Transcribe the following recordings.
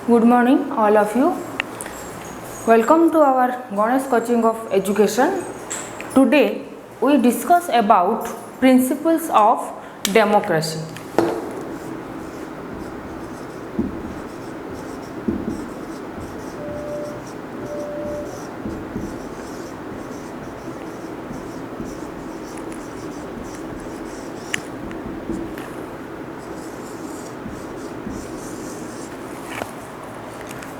Good morning, all of you. Welcome to our GANESH coaching of education. Today, we discuss about principles of democracy.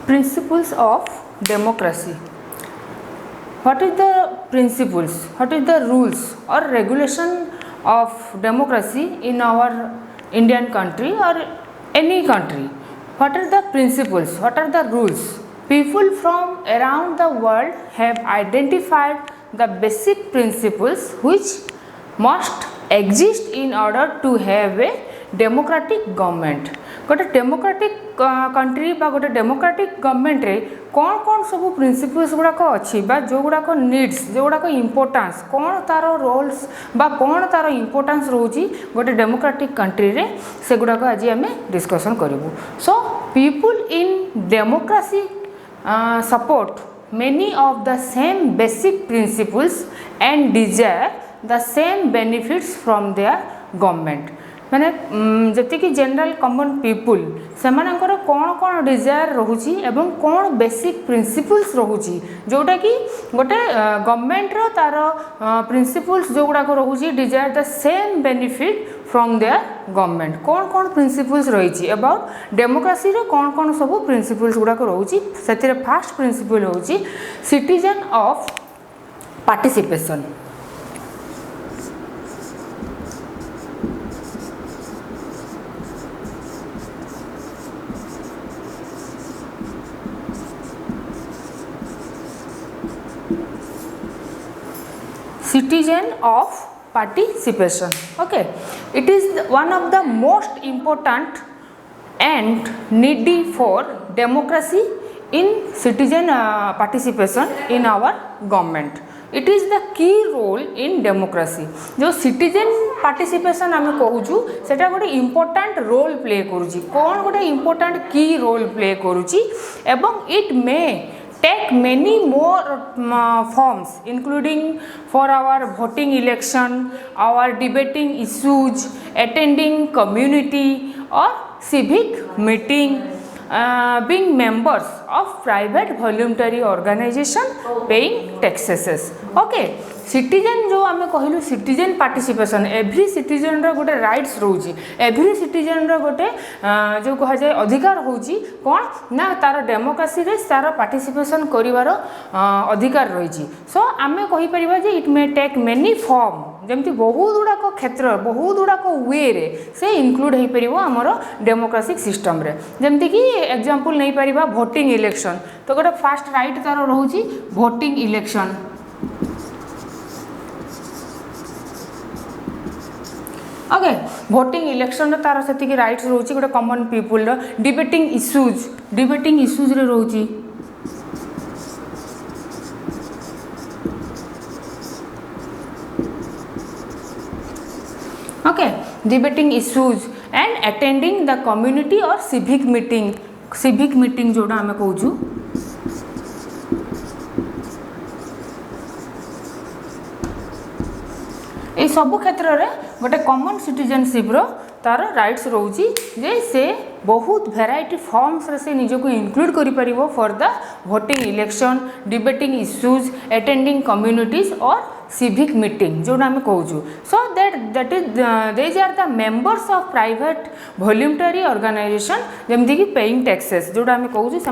Principles of democracy. What is the principles? What is the rules or regulation of democracy in our Indian country or any country? What are the principles? What are the rules? People from around the world have identified the basic principles which must exist in order to have a democratic government. गोटे democratic country बा गोटे democratic government रे कौन कौन सब principles गुड़ाक अच्छी बा जो गुड़ाक नीड्स जो गुड़ाक इंपोर्टेंस कौन तार रोल्स बा कौन तार इंपोर्टेंस रोची गोटे डेमोक्रेटिक कंट्री रे से गुड़ाक आज आम डिस्कसन करूँ. So people in democracy support many of the same basic principles and desire the same benefits from their government. माने जति कि जनरल कॉमन पीपुल से मानकर कौन कौन डिजायर रोची एवं कौन बेसिक प्रिंसिपल्स रोची जोटा कि गोटे गवर्नमेंट रो तार प्रिंसिपल्स जो गुड़ाक रोची desire the same benefit from their government. कौन कौन प्रिंसिपल्स रही अबाउट डेमोक्रेसी रे कौन कौन सब प्रिंसिपल्स गुड़ाक रोची से फास्ट प्रिंसिपल होची citizen of participation. Citizen of participation. Okay, it is one of the most important and needy for democracy in citizen participation in our government. It is the key role in democracy. जो citizen participation आम कहूँ सेटा गोटे important role play करुँची कौन गोटे important key role play करुँची एवं it may take many more forms including for our voting election, our debating issues, attending community or civic meeting, being members of private voluntary organization, paying taxes. Okay, citizen जो आम कहलु citizen participation every citizen रो गोटे rights रोची every citizen रो गोटे जो कह जाए अधिकार होची कौन ना तार डेमोक्रेसी रे तार पार्टिसिपेशन करिवार अधिकार रही. सो आम कहि परिबा जे it may take many form जमती बहुत गुड़ाक क्षेत्र बहुत गुड़ाक वे रे से इनक्लूड हो पार आमर डेमोक्रेटिक सिस्टम रे. जमती कि एग्जांपल नहीं पारिबा भोटिंग इलेक्शन तो गोटे फास्ट राइट तार रोची voting election. Okay voting election तार से राइट्स रोची गोटे कॉमन पीपुल डिबेटिंग इश्यूज रे रोची. Okay debating issues and attending the community or civic meeting जोड़ा आम कहूँ ये सबु क्षेत्र में गोटे कॉमन सिटीजनशिप रो तार राइट्स रोची जे से बहुत वेराइटी फॉर्म्स रे से निजको इंक्लूड करि परिबो for the voting election debating issues attending communities or civic meeting जोड़ा आम कहूँ. So that is these are the members of private voluntary organisation जमती कि पेइंग टैक्सेस जोड़ा आम कहूँ से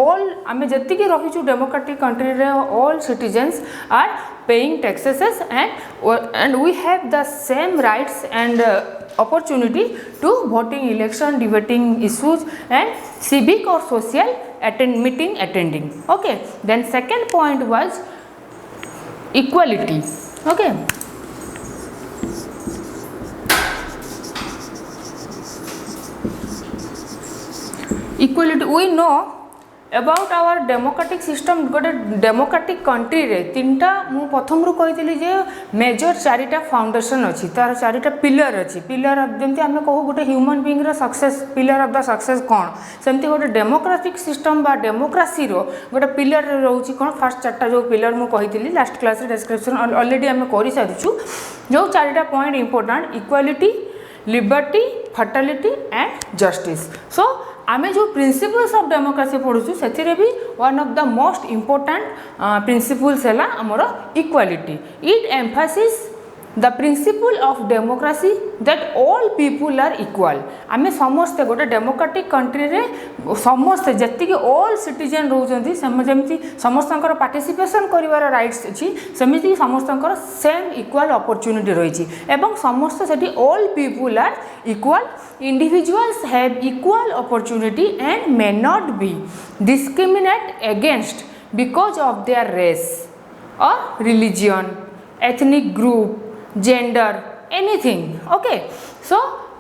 ऑल आम जी रहीचु डेमोक्रेटिक कंट्री रे all citizens are paying taxes and we have the same rights and opportunity to voting election debating issues and civic or social meeting attending. Okay, then second point was equality. Okay, equality we know about our democratic system गोटे democratic country रे तीनटा मु प्रथम रु कही जे major चारिटा foundation अच्छी तार चारिटा पिलर अच्छी पिलर जमी आम कहू गोटे ह्यूमन बीइंग रो success pillar of the success कौन सेमती गोटे डेमोक्रेटिक सिस्टम बा डेमोक्रेसी रो गोटे पिलर रोचे कौन फास्ट चार्टा जो पिलर मु कही लास्ट क्लास डिस्क्रिप्शन ऑलरेडी आम कर सारी जो चारिटा point important equality liberty fraternity and justice so आमे जो प्रिंसिपल्स ऑफ डेमोक्रेसी पढ़ुछु से भी one of the most important principles है आमर equality it emphasis the principle of democracy that all people are equal आमे समस्ते गोटे डेमोक्रेटिक कंट्री रे समस्ते जति ऑल सिटीजन रोचंती जमी समस्त पार्टिसिपेशन करिवार राइट्स अच्छी सेमती समस्त सेम इक्वल अपॉर्चुनिटी रही एवं समस्त सेठी all people are equal individuals have equal opportunity and may not be discriminate against because of their race or religion ethnic group gender anything okay so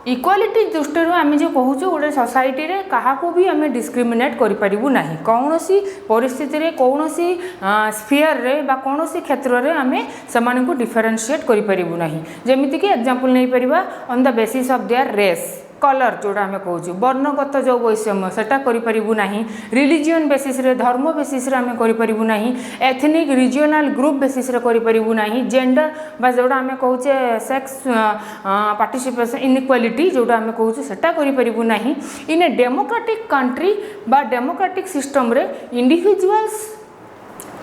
equality दृष्टि आम जो कहूँ गोटे सोसाइटी रे क्या भी आम डिस्क्रिमिनेट करूँ ना कौन सी परिस्थिति कौन सी स्फीयर रे बा कौन सी क्षेत्र में आम से डिफरेन्शिएट करूँ ना जमीक एग्जांपल नहीं पारिबा on the basis of their race colour जोड़ा आम कहूँ वर्णगत जो वैषम्य सेटा करूँ ना रिलीजियन बेसिस रे धर्म बेसिस रे आम करूँ ना एथनिक रिजियोनाल ग्रुप बेसिस रे करूँ ना जेंडर बा जोड़ा आम कहूँ सेक्स पार्टिसिपेशन इनइक्वालिटी जोड़ा आम कहूँ सेटा करूँ ना इन ए डेमोक्रेटिक कंट्री बा डेमोक्रेटिक सिस्टम रे individuals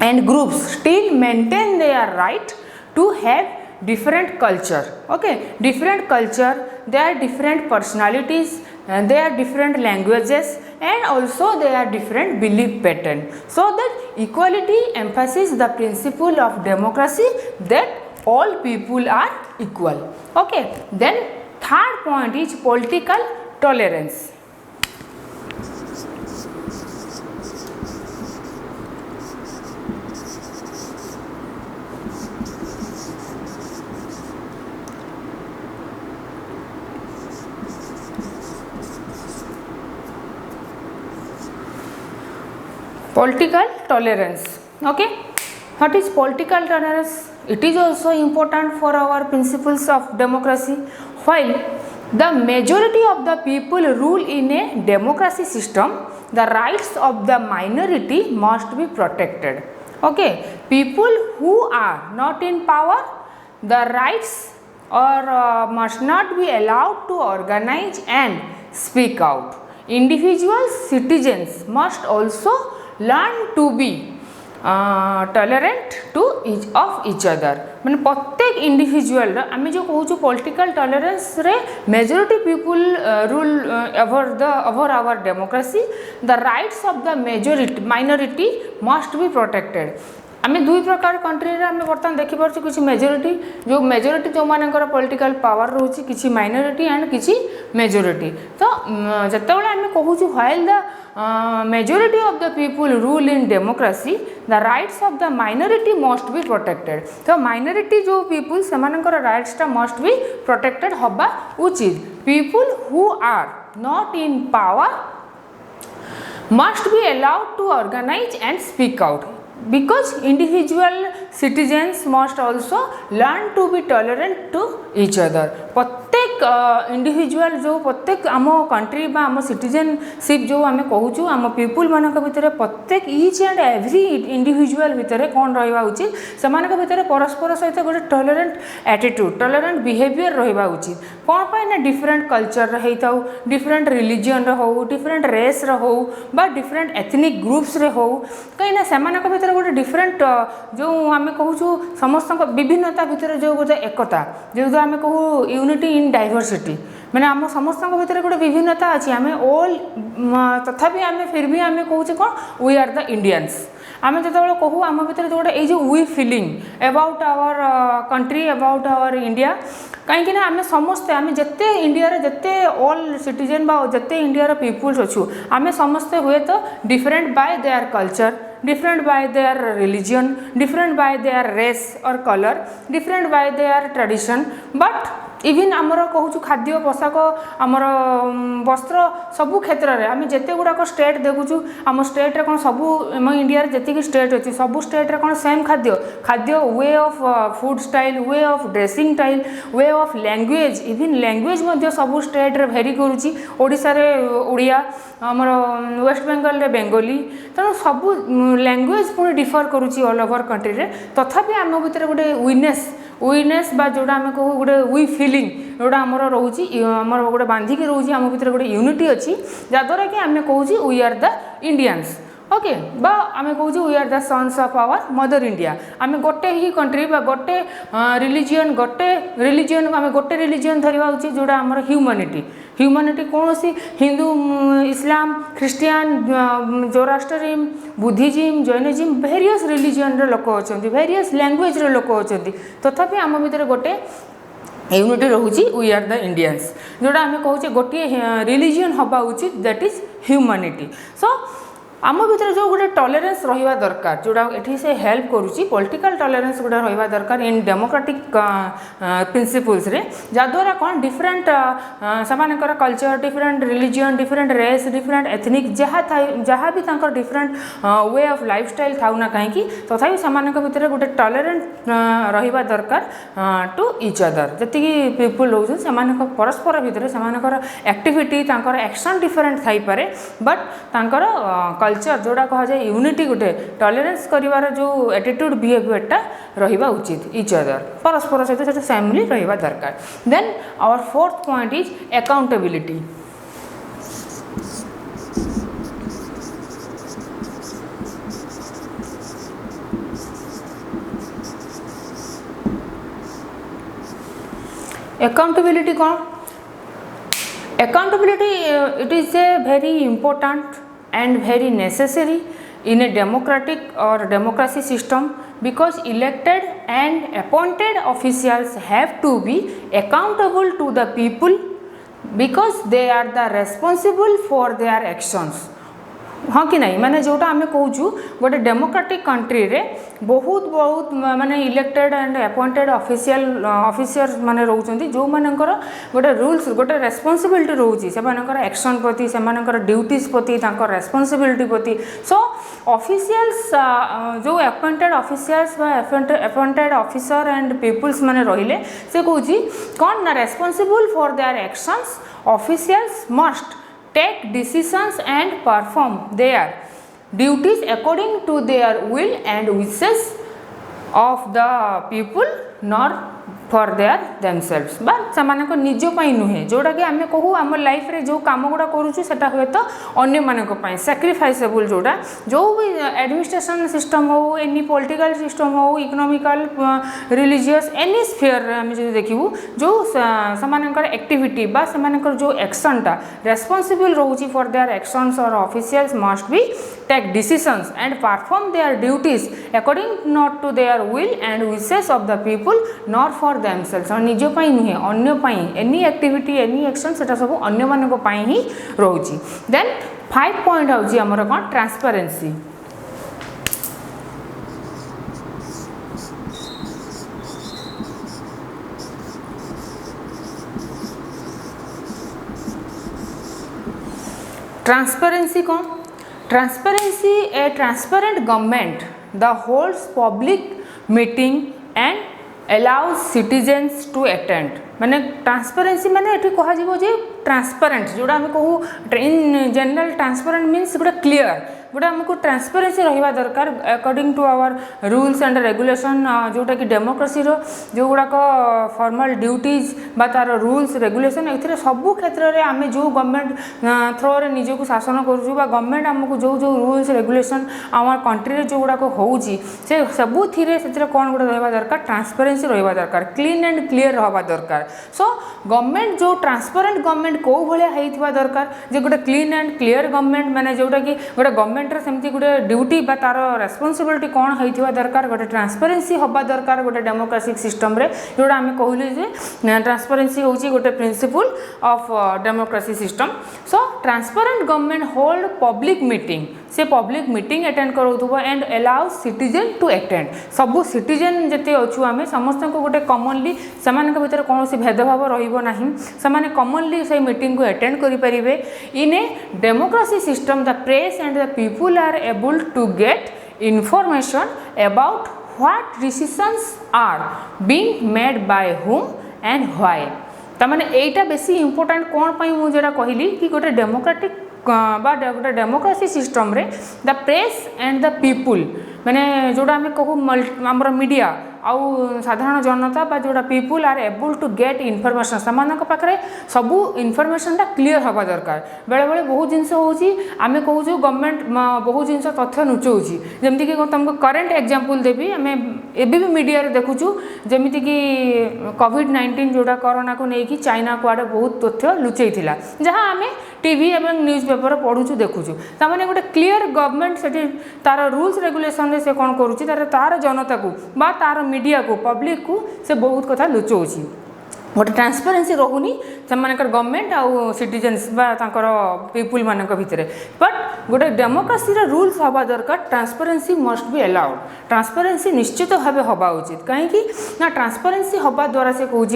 and groups still maintain their right to have different culture okay different culture they are different personalities and they are different languages and also they are different belief pattern so that equality emphasizes the principle of democracy that all people are equal okay then third point is political tolerance political tolerance okay what is political tolerance it is also important for our principles of democracy while the majority of the people rule in a democracy system the rights of the minority must be protected okay people who are not in power the rights or must not be allowed to organize and speak out individual citizens must also learn to be tolerant to each other माने प्रत्येक individual आम जो कहूँ political tolerance रे majority people rule over our democracy the rights of the majority minority must be protected आम दुई प्रकार country आम बर्तमान देखिपुर किसी मेजॉरिटी जो मानकर पॉलिटिकल पावर रोची किसी माइनॉरिटी एंड किसी मेजॉरिटी तो जितेबाला आम कहूँ while the majority of the people rule in democracy the rights of the minority must be protected तो minority जो people सेमानकर rights टा must be protected हबा उचित people who are not in power must be allowed to organize and speak out because individual citizens must also learn to be tolerant to each other प्रत्येक individual जो प्रत्येक आम country बा आम citizenship जो आम कहूँ आम पीपुल मान भितर प्रत्येक ईच एंड एवरी इंडिविजुअल भितर कौन रहा उचित से भितर परस्पर सहित गोटे टॉलरेंट एटीट्यूड टॉलरेंट बिहेवियर रहा उचित कौन पाई ना डिफरेंट कल्चर होता डिफरेंट रिलीजन हो डिफरेंट रेस हो बा डिफरेंट एथनिक ग्रुप्स हो कहीं से भितर गोटे डिफरेंट जो आम कहूँ समस्त विभिन्नता भितर जो गोटे एकता जो आम कहूँ यूनिटी इन डाइवर्सिटी मैंने आम समस्त भितर गोटे विभिन्नता अच्छी आम ऑल तथापि आम फिर भी आम कहूँ कौन वी आर द इंडियंस आम जो कहूँ आम भर जो गोटे जो we feeling about our country about our India कहीं आम समस्ते आम जिते इंडिया जिते ऑल सिटीजन बा जिते इंडिया पीपुल्स अच्छु आम समस्ते हुए तो different by their culture different by their religion different by their race or color different by their tradition but even आमर कहूँ खाद्य पोशाक आमर वस्त्र सबू क्षेत्र में आम जिते गुड़ाक स्टेट देखुचु आम स्टेट कौन सबू आम इंडिया जी स्टेट अच्छी सबू स्टेट कौन सेम खाद्य खाद्य way of food style way of dressing style way of language even language सबू स्टेट रे भेरी करुच्ची ओडिशा रे ओडिया आमर वेस्ट बेंगल रे बेंगली तेणु सबू लैंग्वेज पुणी डिफर करुच्ची ऑल ओवर कंट्री रे तथापि आम भितर गोटे वीनेस बा जोड़ा आम कहू गोटे वी फिलिंग जोड़ा आमर रोचे आमर गोटे बांधिकी रोचे आम भितर गोटे यूनिटी अच्छी जहाँद्वारा कि आम कहूँ we are the Indians okay बा आम कहूँ we are the sons of our mother India आम गोटे ही कंट्री बा गोटे रिलीजियन आम गोटे रिलीजियन धरवा उचित जोड़ा आमर ह्यूमानिटी कौन सी Hindu Islam Christian Zoroastrianism Buddhism Jainism various religion लोक अच्छा भेरियस लैंग्वेज लोक अच्छा तथापि आम भितर गोटे यूनिटी रोचे वी आर द इंडियंस जोड़ा आम कहूँ गोटे रिलीजियन हवा उचित दैट इज ह्यूमानिटी सो आम भितर जो गोटे टॉलरेंस रहिबा दरकार जोड़ा एठी से हेल्प करूची पॉलिटिकल टॉलरेंस गोटे रहिबा दरकार इन डेमोक्रेटिक प्रिंसिपल्स रे जद्वारा कौन डिफरेंट समानकर culture different religion different race different ethnic जहाँ भी तांकर different way of lifestyle though ना कहीं तथापि समानक भितर गोटे टॉलरेंट रहिबा दरकार टू ईच अदर जति पीपल रोज समानक परस्पर भितर समानकर एक्टिविटी तांकर एक्शन डिफरेंट थाई पारे बट तांकर कल्चर जोड़ा कह जाए यूनिटी गोटे टॉलरेंस करिवार जो एटीट्यूड बिहेवियरटा रहिबा उचित ईच अदर परस्पर सहित फैमिली रहिबा दरकार then our fourth point is accountability accountability कौन accountability it is a very important and very necessary in a democratic or democracy system because elected and appointed officials have to be accountable to the people because they are the responsible for their actions हाँ कि नहीं माने जोटा आम कहूँ गोटे democratic country रे बहुत बहुत माने इलेक्टेड एंड अपॉइंटेड ऑफिसर्स माने रोचंती जो मानकर गोटे रूल्स गोटे रेस्पॉन्सिबिलिटी रोची से मानकर एक्शन प्रति से मानकर ड्यूटीज प्रति तांकर रेस्पॉन्सिबिलिटी प्रति सो ऑफिशियल्स जो अपॉइंटेड ऑफिसर्स बा अपॉइंटेड ऑफिसर एंड पीपल्स माने रहिले से कहूँ कौन ना responsible for their actions officials must take decisions and perform their duties according to their will and wishes of the people nor for their themselves बा सेमानक निज पई नुहे जोड़ा कि आमे कहू आम लाइफ रे जो काम गुड़ा करूछु सेटा होय तो अन्य मानक पई सैक्रिफाइसेबल जोड़ा जो भी एडमिनिस्ट्रेशन सिस्टम हो एनी पॉलिटिकल सिस्टम हो इकोनॉमिकल रिलीजियस एनी स्फीयर आम जो देखिबू जो सेमानकर एक्टिविटी बा सेमानकर जो एक्शनटा रेस्पॉन्सिबल रहउची फॉर देयर एक्शंस और officials must be take decisions and perform their duties according not to their will and wishes of the people not for themselves निज पई नुहे अन्य पई एनी एक्टिविटी एनी एक्शन सेटा सब अन्य मानक पई ही रहउची देन 5 पॉइंट होउची हमर कोन ट्रांसपेरेंसी ट्रांसपेरेंसी कौन transparency a transparent government the holds public meeting and allows citizens to attend माने ट्रांसपेरेंसी माने एठी कहा जीवो जे ट्रांसपेरेंट जोड़ा हम कहू इन जनरल ट्रांसपेरेंट मीन्स गोटे क्लियर गोटे आमको ट्रांसपेरेंसी रहिबा दरकार according to our rules and regulation जोटा कि डेमोक्रेसी रो जो गुड़ाक फॉर्मल ड्यूटीज बा तार रूल्स रेगुलेशन एथिरे सबु क्षेत्र रे आमे जो गवर्नमेंट थ्रो रे निजे को शासन करू बा गवर्नमेंट आमको जो जो रूल्स रेगुलेशन आवर कंट्री रे जो गुड़ाक होउची से सबु थिरे सेथिरे कोन गुडा रहिबा दरकार ट्रांसपेरेंसी रहिबा दरकार क्लीन एंड क्लियर रहबा दरकार सो गवर्नमेंट जो ट्रांसपेरेंट गवर्नमेंट को भलिया हेइथिबा दरकार जे गोटे क्लीन एंड क्लियर गवर्नमेंट माने जोटा कि गोटे गवर्नमेंट रे सेमती गोटे ड्यूटी बा तार रेस्पॉन्सिबिलिटी कोन हेइथिबा दरकार गोटे ट्रांसपेरेंसी हबा दरकार गोटे डेमोक्रेटिक सिस्टम रे जोटा हम कहली जे ट्रांसपेरेंसी होची गोटे principle of democracy system. So transparent government hold public meeting, से पब्लिक मीटिंग अटेंड करोथुबो and allow citizen to attend. सबु सिटीजन जते अछु आमे समस्त को गोटे कॉमनली समान के भीतर कोनोसी भेदभाव रहिबो नाही, समान कॉमनली से मीटिंग को अटेंड करि परिबे। In a democracy system the press and the people are able to get information about what decisions are being made by whom and why। तमाने एटा बेसी इंपोर्टेंट कोन पई मु जेडा कहली कि गोटे डेमोक्रेटिक बा गोटे डेमोक्रेसी सिस्टम रे the press and the people माने जोडा हमें कहू हमर मीडिया आउ साधारण जनता बा जोडा people are able to get information, समान पाखे सबू इनफॉरमेशन टा क्लियर हवा दरकार। बेले बेले बहुत जिनस होची आमे कहू गवर्नमेंट बहुत जिनस तथ्य नुचौची, जेमति कि तुमको करेंट एग्जांपल देबी। आमे एबे भी मीडिया रे देखुछु जेमिति कि कोविड-19 जोडा कोरोना को नै कि चाइना को आडे बहुत तथ्य लुचैथिला, जहां आमे टीवी एवं न्यूज पेपर पढुछु देखुछु। ता माने गोटे क्लियर गवर्नमेंट सेठी तार रूल्स रेगुलेशन रे से कोन करूची तार जनता को बा तार मीडिया को पब्लिक को से बहुत कथा लुचौची। गोटे ट्रांसपेरेंसी रहुनी सेमानकर गवर्नमेंट आउ सिटीजन्स बा तांकर पीपल मानक भितरे। बट गोटे डेमोक्रेसी रे रूल्स हवा दरकार, transparency must be allowed. Transparency निश्चित भाव हवा उचित, कहीं ना ट्रांसपेरेंसी हवा द्वारा से कहूँ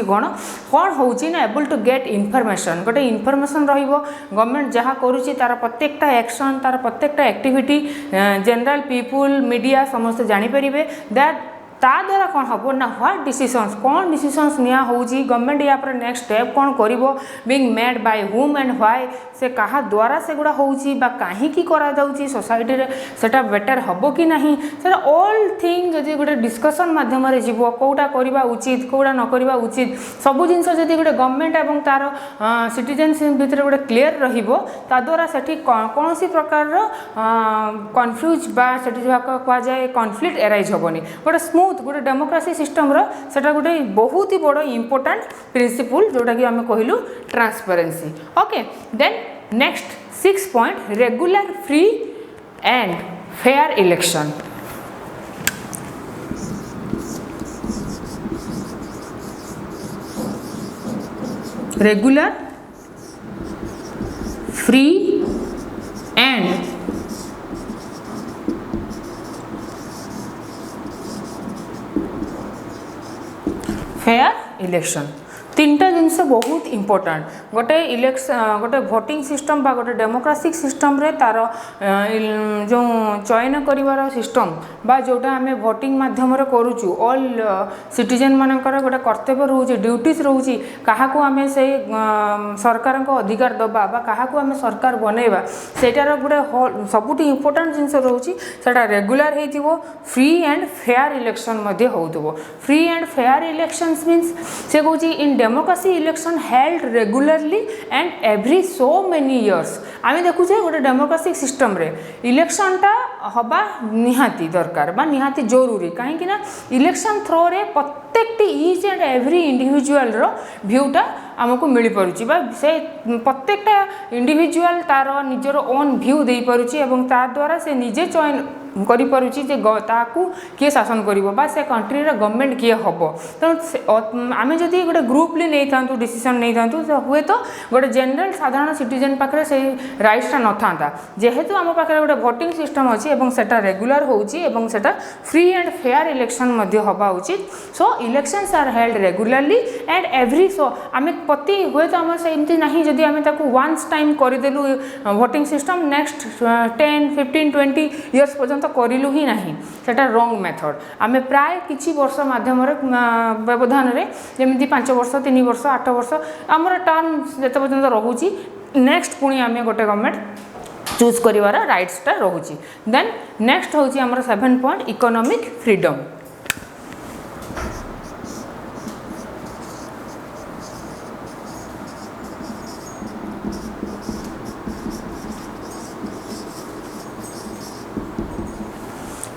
कौन होची ना एबल टू गेट इनफॉरमेशन। गोटे इनफॉरमेशन रहिबो गवर्नमेंट जहाँ करूची तार प्रत्येकटा एक्शन तार प्रत्येकटा एक्टिविटी जनरल पीपल मीडिया समस्त जानी परिबे। दैट ता द्वारा कौन हम ना व्हाट डिसीजंस कौन डिसीजंस निया होची गवर्नमेंट या पर नेक्स्ट स्टेप कौन करिवो being made by whom and why से कहा द्वारा से गुड़ा होची बा काहे की करा जाउची सोसाइटी रे सेटा बेटर हबो कि नाही सेटा ऑल थिंग जदी गुटे डिस्कशन माध्यम रे जीवो कोउटा करिबा उचित कोउटा न करिबा उचित सब जिंस जदी गुटे गवर्नमेंट एवं तार सिटीजन्स भितर गुटे क्लियर रहिबो ता द्वारा सेठी कोनोसी प्रकार रो कन्फ्यूज बा सेठी जाका कहा जाय कॉन्फ्लिक्ट एराइज होबनी। गोटे स्मूथ गोटे डेमोक्रेसी सिस्टम रो सेटा गोटे बहुत ही बड़ इंपोर्टेंट प्रिंसिपल जोटा कि आमे कहिलु transparency. Okay then next 6 point regular free and fair election. Regular free and fair election तीनटा जिनस बहुत इंपोर्टेंट। गोटे इलेक्शन गोटे वोटिंग सिस्टम बा गोटे डेमोक्रेटिक सिस्टम रे तार जो चयन करिवार सिस्टम बा जोटा आमे वोटिंग माध्यम रे करूचु ऑल सिटीजन मानकर गोटे कर्तव्य रहउची ड्यूटीज रहउची काहा को आमे से सरकार को अधिकार दबा बा काहा को आमे सरकार बनेबा सेटार गोटे सबुटी इंपोर्टेंट जिनस रहउची सेटा रेगुलर हेतिबो फ्री एंड फेयर इलेक्शन मध्ये होउतबो। Free and fair elections means से कहउची in democracy election held regularly and every so many years. आमे देखुचे गोटे डेमोक्रेटिक सिस्टम रे इलेक्शन टा हबा निहाती दरकार बा निहाती जरूरी कहीं ना इलेक्शन थ्रो रे प्रत्येकटी ईच एंड एवरी इंडिविजुअल रो व्यूटा आमको मिल पारुची बा से प्रत्येकटा इंडिविजुअल तार निजर ओन व्यू दे पारुची एवं ता द्वारा से निजे चयन करि पारुची जे ताकू किए शासन करिवो बा से कंट्री रे गवर्नमेंट किए हबो। तेणु आमे जदि गोटे ग्रुपली नै थांतु डिसीजन नै थांतु तो हुए तो गोटे जनरल साधारण सिटीजन पाखरे से राइट्सटा न थांता। जेहेतु आम पाखरे गोटे वोटिंग सिस्टम अछि एवं सेटा रेगुलर होउची एवं सेटा फ्री एंड फेयर इलेक्शन मध्ये हबा उचित। So elections are held regularly and every so आमे पति हुए तो आम से एमती नाही जदि आमे ताकू वन्स टाइम करदेलु वोटिंग सिस्टम नेक्स्ट 10 15 20 इयर्स पर्यंत तो करिलु ही नहीं सेटा रॉन्ग मेथड। आमे प्राय किछि वर्ष माध्यम रे व्यवधान रे जेमिति 5 वर्ष 3 वर्ष 8 वर्ष हमर टर्म जते पर्यंत रहउची नेक्स्ट पुणी आमे गोटे गवर्नमेंट चूज करिवार राइट्स टा रहउची। देन नेक्स्ट होउची हमर 7 point economic freedom.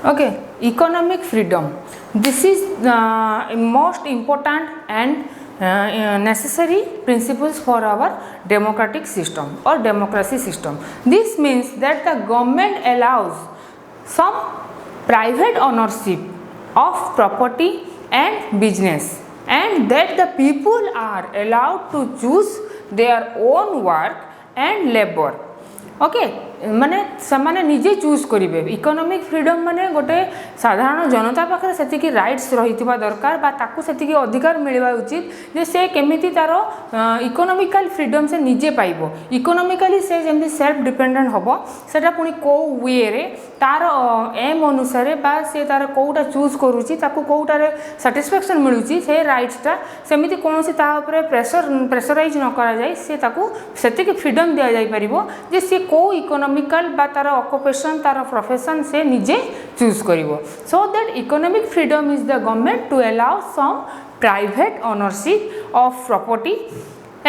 Okay, economic freedom. This is most important and necessary principles for our democratic system or democracy system. This means that the government allows some private ownership of property and business and that the people are allowed to choose their own work and labor. Okay माने समाने निजे choose करेंगे economic freedom माने गोटे साधारण जनता पाखे से rights रही दरकार बा ताकू से अधिकार मिलवा उचित जे से केमिति तार इकोनॉमिकल फ्रीडम से निजे पाइबो इकोनॉमिकली से जेमती सेल्फ डिपेंडेंट होबो सेटा पुनी को वे रे तार एम अनुसार बा से तार कोटा चूज करूची ताकू कोटारे सैटिस्फैक्शन मिलुची से राइट्सटा सेमिति कोनोसी ता ऊपर प्रेशराइज न करा जाय से ताकू सेतिक फ्रीडम दिया जाय परिबो जे से को इकोनॉमिकल बा तार ऑक्युपेशन तार प्रोफेशन से निजे चूज करिवो so that economic freedom is the government to allow some private ownership of property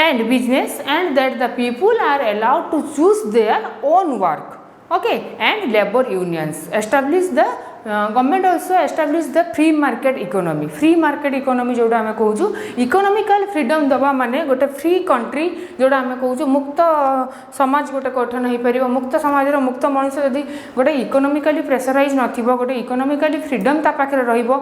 and business and that the people are allowed to choose their own work okay and labor unions establish the government also establish the free market economy जोड़ा आम कहूँ economical freedom दबा माने गोटे free country जोड़ा आम कहूँ मुक्त समाज गोटे गठन हो पार मुक्त समाज मुक्त मनुष्य जदि गोटे इकोनॉमिकली प्रेशराइज नथिबो गोटे इकोनॉमिकली फ्रीडम ता पाखे रहिबो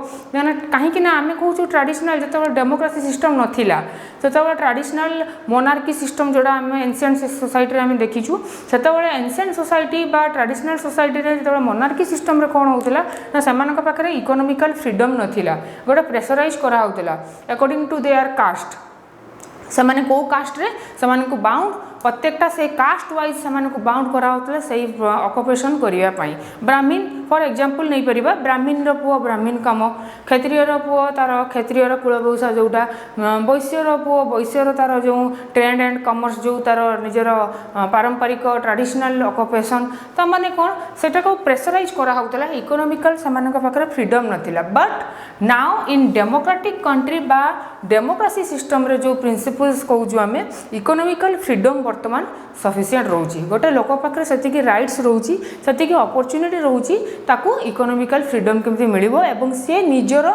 कहीं आम कहूँ ट्रेडिशनल जो डेमोक्रेसी सिस्टम नथिला सेतबेले ट्रेडिशनल मोनार्की सिस्टम जोड़ा आम एनसिएंट सोसाइटी आम देखीचु सेतबेले एनसिएंट सोसाइटी बा ट्रेडिशनल सोसाइटी रे जो मोनार्की सिस्टम रे कोन होतला ना सेमानक पाखरे इकोनॉमिकल फ्रीडम नथिला गोटे प्रेशराइज करा होतला अकॉर्डिंग टू देयर कास्ट सेमाने को कास्ट रे सेमाने को बाउंड प्रत्येकटा से कास्ट वाइज सेमाने को बाउंड करा होतला सही ऑक्युपेशन करिया पई ब्राह्मण फॉर एग्जांपल नहीं परिबा ब्राह्मण रो पुओ ब्राह्मण काम क्षत्रिय रो पुओ तार क्षत्रिय रो कुलवंश जोटा वैश्य रो पुओ वैश्य रो तार जो ट्रेड एंड कॉमर्स जो तार निजर पारंपरिक ट्रेडिशनल ऑक्युपेशन त माने कोन सेटा को प्रेशराइज करा होतला इकोनॉमिकल सेमानक पाखरे फ्रीडम नथिला but now in democratic country बा डेमोक्रेसी सिस्टम रे जो प्रिंसिपल्स कहूँ आम इकोनॉमिकल फ्रीडम वर्तमान सफिशिएंट रोची गोटे लोक पाखे से राइट्स रोची से अपॉर्चुनिटी रोची ताकू इकोनॉमिकल फ्रीडम केमती मिलिबो एवं से निजर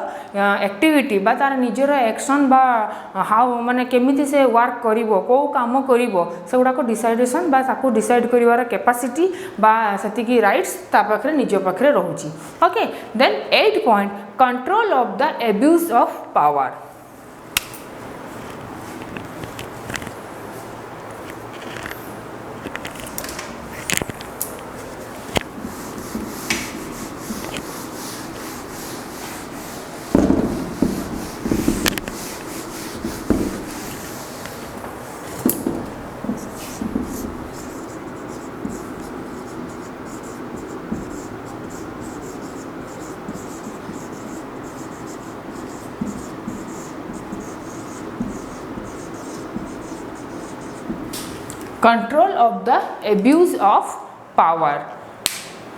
एक्टिविटी बा तार निजर एक्शन बा हाउ माने केमिति से वर्क करिवो को काम करिवो से गुडा को डिसाइडेशन बा ताकू डिसाइड करिवार कैपेसिटी बा सेतिकी राइट्स ता पाखरे निज पाखरे रोची okay then 8 point control of the abuse of power control of the abuse of power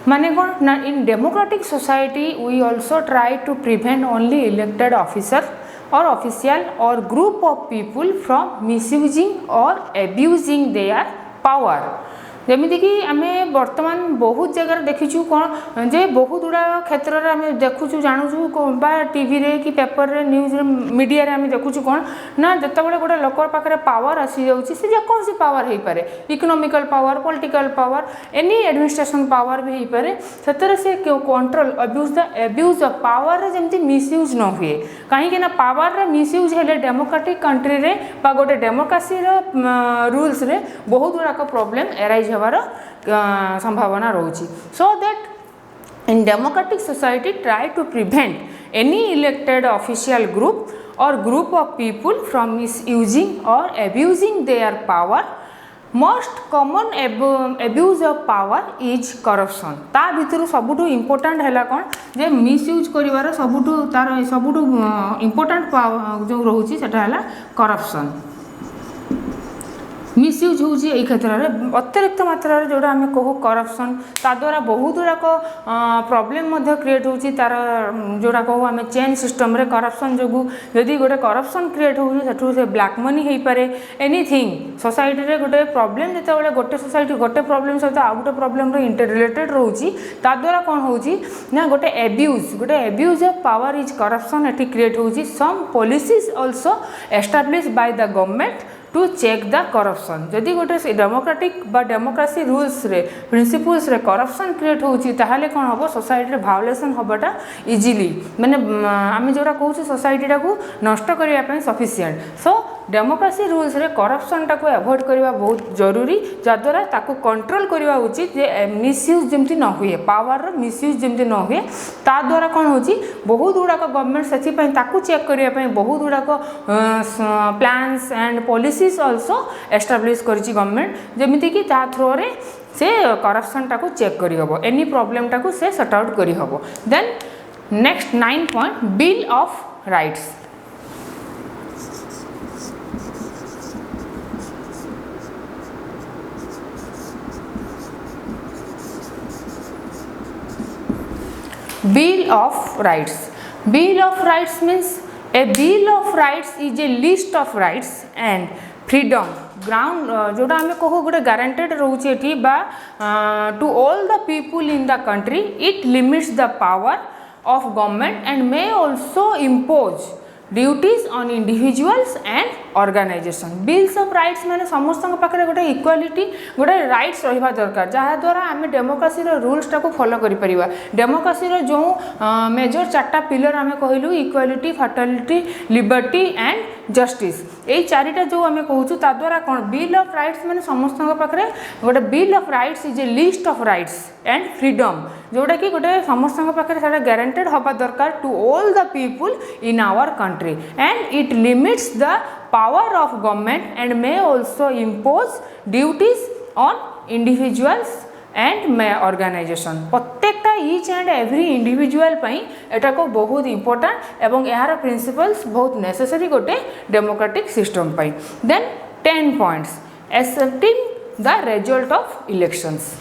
माने कौन ना in democratic society we also try to prevent only elected officer or official or group of people from misusing or abusing their power जमीक आम बर्तमान बहुत जगह देखीचु कौन जे बहुत गुड़ा क्षेत्र में आम देखुचु जानूचु टीवी रे कि पेपर रे न्यूज रे मीडिया रे आम देखुचु कौन ना जितेबाला गोटे लोक पाखे पावर आसी जाऊँगी से जेकोसी पावर हो पारे economical power political power any administration power भी हो पारे से कंट्रोल एब्यूज ऑफ पावर रे जमती मिसयूज न हुए कहीं पावर रे मिसयूज हेले डेमोक्रेटिक कंट्री रे बा गोटे डेमोक्रेसी रूल्स रे बहुत गुड़ाक प्रॉब्लम एराइज होवार संभावना रोची so that in democratic society try to prevent any elected official group or group of people from misusing or abusing their power most common abuse of power is corruption ता भितर सबुठू important है कौन जे misuse करिवार सबुठू तार सबुठू important जो रोची सेटा है corruption misuse होउची एई क्षेत्र में अतिरिक्त मात्रा जोड़ा आम कहू करप्शन ता द्वारा बहुत गुड़ाक प्रॉब्लम क्रिएट होउची तार जोड़ा कहू आम चेन सिस्टम रे करप्शन जो जदि गोटे करप्शन क्रिएट होउची सेठू से ब्लैक मनी हो पारे एनीथिंग सोसाइटी रे गोटे प्रॉब्लम जितेबाला गोटे सोसाइटी गोटे प्रॉब्लम सहित आउ गोटे प्रॉब्लम रे इंटर रिलेटेड रोची ता द्वारा कौन होउची ना गोटे abuse of power is corruption एटी क्रिएट होउची some policies also establish by the government to check the corruption जदि गोटे डेमोक्रेटिक बा डेमोक्रेसी रूल्स रे प्रिंसिपल्स रे करप्शन क्रिएट होची ताहाले कोन हबो सोसाइटी रे वायोलेशन हबटा इजीली माने आमे जोरा कहूची सोसाइटी को नष्ट करिया पय सफिशिएंट सो डेमोक्रेसी रूल्स रे करप्शन टाको अवॉइड करबा बहुत जरूरी जद्वारा ताको कंट्रोल करबा उचित जे मिसयूज जेमति न हुए पावर रो मिसयूज जेमति न हुए ता द्वारा कोन होची बहुत गुडाक गवर्नमेंट सेति पय ताको चेक करिया पय बहुत गुडाक plans and policies also establish करची गवर्नमेंट जेमिति कि ता थ्रो रे से करप्शन टाको चेक करि हबो एनी प्रॉब्लम टाको से सॉर्ट आउट करि हबो then next 9 point bill of rights Bill of Rights. Bill of Rights means a Bill of Rights is a list of rights and freedom ground जोटा आमे कहो गोटे guaranteed रहउचे एठी बा to all the people in the country. It limits the power of government and may also impose duties on individuals and organization. Bills of rights माने समस्त पाखे गोटे इक्वालिटी गोटे राइट्स रहिबा दरकार जहा द्वारा आमे डेमोक्रेसी रो रूल्स टाको फॉलो करि परिबा डेमोक्रेसी रो जो मेजर चारटा पिलर आमे कहिलु equality fertility liberty and justice एई चारिटा जो आमे कहूछु ता द्वारा कोन बिल ऑफ राइट्स माने समस्त पाखे गोटे bill of rights is a list of rights and freedom जोटा कि गोटे समस्त पाखे साडा गारंटेड हबा दरकार to all the people in our country and it limits the power of government and may also impose duties on individuals and may organization प्रत्येकटा each and every individual पई एटा को बहुत इंपोर्टेंट एवं यार प्रिंसिपल्स बहुत नेसेसरी गोटे democratic system पई then 10 points accepting the result of elections